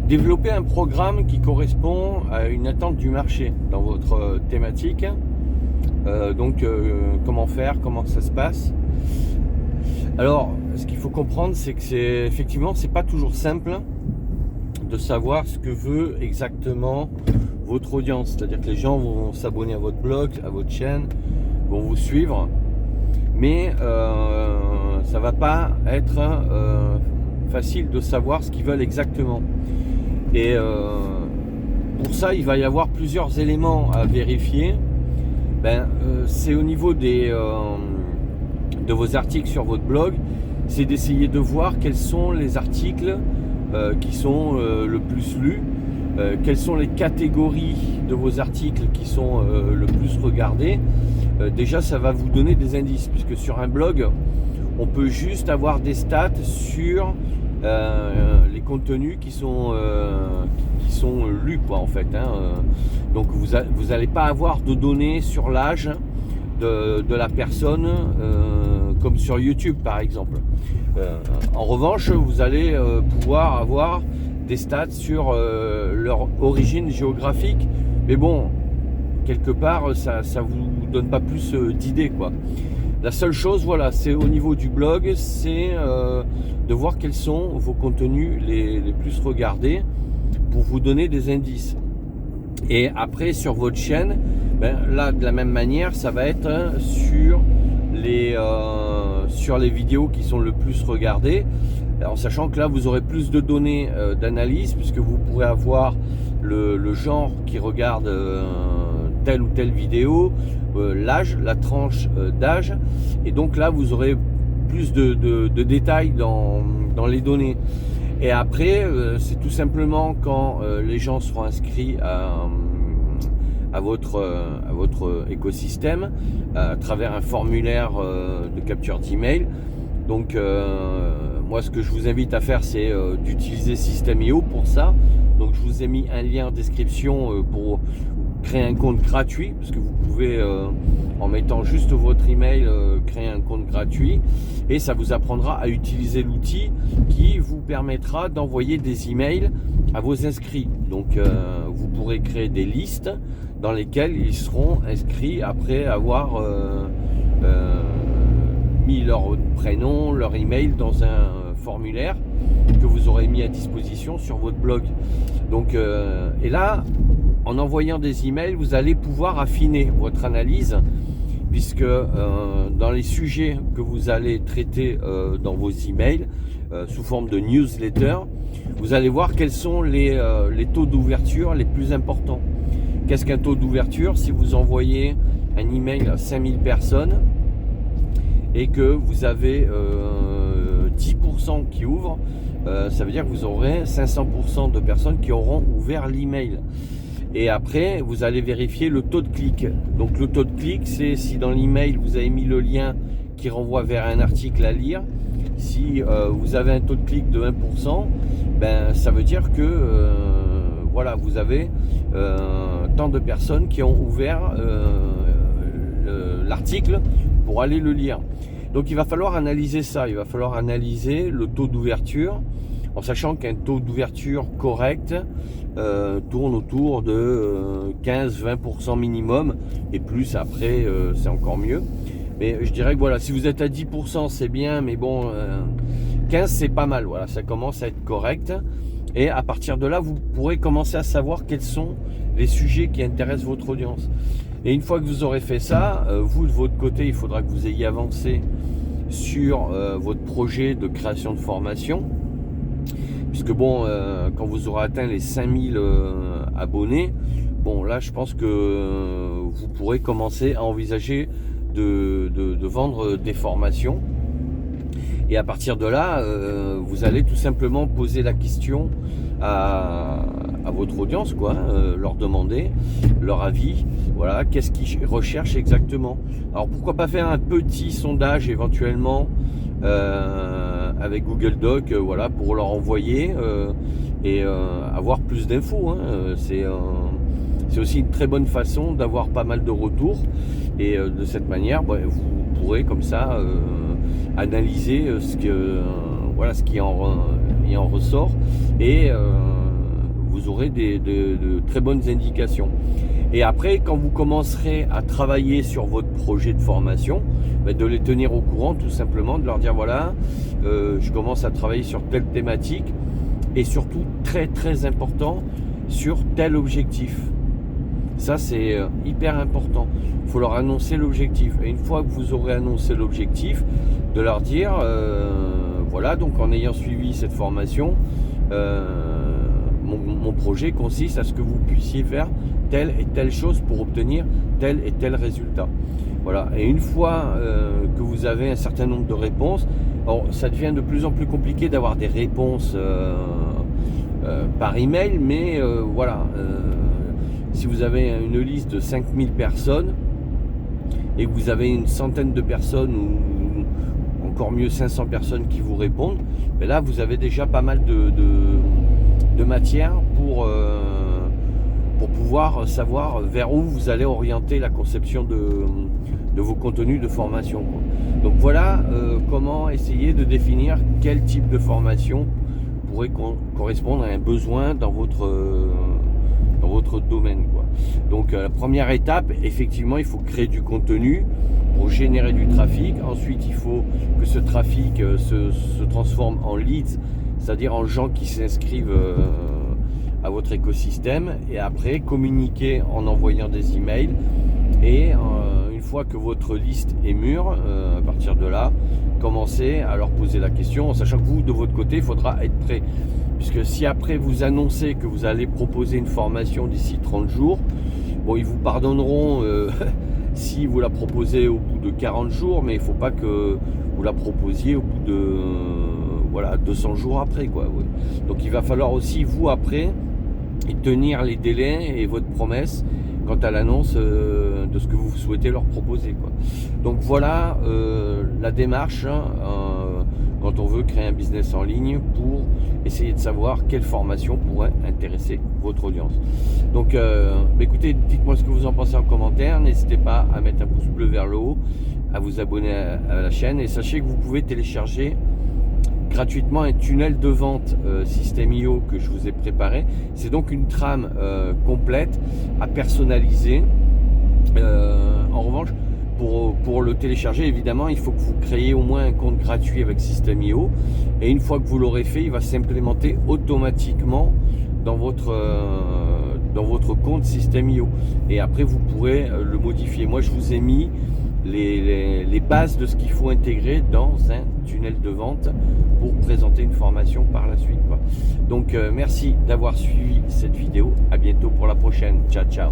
développer un programme qui correspond à une attente du marché dans votre thématique. Comment faire, comment ça se passe. Alors, ce qu'il faut comprendre, c'est que c'est pas toujours simple de savoir ce que veut exactement votre audience. C'est-à-dire que les gens vont s'abonner à votre blog, à votre chaîne, vont vous suivre, mais ça va pas être facile de savoir ce qu'ils veulent exactement. Et pour ça, il va y avoir plusieurs éléments à vérifier. C'est au niveau de vos articles sur votre blog, c'est d'essayer de voir quels sont les articles qui sont le plus lus, quelles sont les catégories de vos articles qui sont le plus regardés. Déjà, ça va vous donner des indices, puisque sur un blog, on peut juste avoir des stats sur les contenus qui sont lus, quoi, en fait, hein. Donc vous n'allez pas avoir de données sur l'âge de la personne comme sur YouTube par exemple. En revanche, vous allez pouvoir avoir des stats sur leur origine géographique, mais bon, quelque part ça vous donne pas plus d'idées, quoi. La seule chose, voilà, c'est au niveau du blog, c'est de voir quels sont vos contenus les plus regardés pour vous donner des indices. Et après, sur votre chaîne, là, de la même manière, ça va être sur les vidéos qui sont le plus regardées, en sachant que là, vous aurez plus de données d'analyse, puisque vous pourrez avoir le genre qui regarde telle ou telle vidéo, l'âge, la tranche d'âge, et donc là, vous aurez plus de détails dans les données. Et après, c'est tout simplement quand les gens seront inscrits à votre écosystème à travers un formulaire de capture d'email. Donc moi, ce que je vous invite à faire, c'est d'utiliser System.io pour ça. Donc je vous ai mis un lien en description pour créer un compte gratuit, parce que vous pouvez en mettant juste votre email créer un compte gratuit, et ça vous apprendra à utiliser l'outil qui vous permettra d'envoyer des emails à vos inscrits. Donc vous pourrez créer des listes dans lesquelles ils seront inscrits après avoir mis leur prénom, leur email dans un formulaire que vous aurez mis à disposition sur votre blog. Donc et là, en envoyant des emails, vous allez pouvoir affiner votre analyse, puisque dans les sujets que vous allez traiter dans vos emails sous forme de newsletter, vous allez voir quels sont les taux d'ouverture les plus importants. Qu'est-ce qu'un taux d'ouverture? Si vous envoyez un email à 5000 personnes et que vous avez 10% qui ouvrent, ça veut dire que vous aurez 500% de personnes qui auront ouvert l'email. Et après, vous allez vérifier le taux de clic. Donc le taux de clic, c'est si dans l'email vous avez mis le lien qui renvoie vers un article à lire. Si vous avez un taux de clic de 1%, ça veut dire que voilà, vous avez tant de personnes qui ont ouvert l'article pour aller le lire. Donc il va falloir analyser ça, il va falloir analyser le taux d'ouverture, en sachant qu'un taux d'ouverture correct tourne autour de 15-20% minimum, et plus après c'est encore mieux. Mais je dirais que voilà, si vous êtes à 10% c'est bien, mais bon, 15 c'est pas mal, voilà, ça commence à être correct. Et à partir de là, vous pourrez commencer à savoir quels sont les sujets qui intéressent votre audience. Et une fois que vous aurez fait ça, vous de votre côté, il faudra que vous ayez avancé sur votre projet de création de formation. Puisque bon, quand vous aurez atteint les 5000 abonnés, bon là je pense que vous pourrez commencer à envisager de vendre des formations. Et à partir de là, vous allez tout simplement poser la question à votre audience, quoi, leur demander leur avis, voilà, qu'est-ce qu'ils recherchent exactement. Alors pourquoi pas faire un petit sondage éventuellement avec Google Doc, voilà, pour leur envoyer et avoir plus d'infos, hein. C'est aussi une très bonne façon d'avoir pas mal de retours, et de cette manière, vous pourrez comme ça analyser ce qui en ressort, et vous aurez de très bonnes indications. Et après, quand vous commencerez à travailler sur votre projet de formation, de les tenir au courant, tout simplement, de leur dire voilà, je commence à travailler sur telle thématique, et surtout, très très important, sur tel objectif. Ça, c'est hyper important. Il faut leur annoncer l'objectif. Et une fois que vous aurez annoncé l'objectif, de leur dire voilà, donc en ayant suivi cette formation, mon projet consiste à ce que vous puissiez faire telle et telle chose pour obtenir tel et tel résultat. Voilà. Et une fois que vous avez un certain nombre de réponses, alors, ça devient de plus en plus compliqué d'avoir des réponses par email, mais voilà. Si vous avez une liste de 5000 personnes et que vous avez une centaine de personnes ou encore mieux 500 personnes qui vous répondent, ben là vous avez déjà pas mal de matière pour pouvoir savoir vers où vous allez orienter la conception de vos contenus de formation, quoi. Donc voilà comment essayer de définir quel type de formation pourrait correspondre à un besoin dans votre domaine, quoi. Donc la première étape, effectivement, il faut créer du contenu pour générer du trafic. Ensuite, il faut que ce trafic se transforme en leads, c'est-à-dire en gens qui s'inscrivent à votre écosystème, et après communiquer en envoyant des emails. Et une fois que votre liste est mûre, à partir de là, commencez à leur poser la question, en sachant que vous, de votre côté, il faudra être prêt. Puisque si après vous annoncez que vous allez proposer une formation d'ici 30 jours, bon, ils vous pardonneront si vous la proposez au bout de 40 jours, mais il ne faut pas que vous la proposiez au bout de 200 jours après, quoi. Ouais. Donc il va falloir aussi, vous, après, tenir les délais et votre promesse quant à l'annonce de ce que vous souhaitez leur proposer, quoi. Donc voilà la démarche quand on veut créer un business en ligne pour essayer de savoir quelle formation pourrait intéresser votre audience. Donc écoutez, dites-moi ce que vous en pensez en commentaire, n'hésitez pas à mettre un pouce bleu vers le haut, à vous abonner à la chaîne, et sachez que vous pouvez télécharger gratuitement un tunnel de vente System.io que je vous ai préparé. C'est donc une trame complète à personnaliser. En revanche, pour le télécharger, évidemment, il faut que vous créiez au moins un compte gratuit avec System.io, et une fois que vous l'aurez fait, il va s'implémenter automatiquement dans votre compte System.io, et après vous pourrez le modifier. Moi, je vous ai mis les bases de ce qu'il faut intégrer dans un tunnel de vente pour présenter une formation par la suite, quoi. Donc merci d'avoir suivi cette vidéo, à bientôt pour la prochaine, ciao ciao.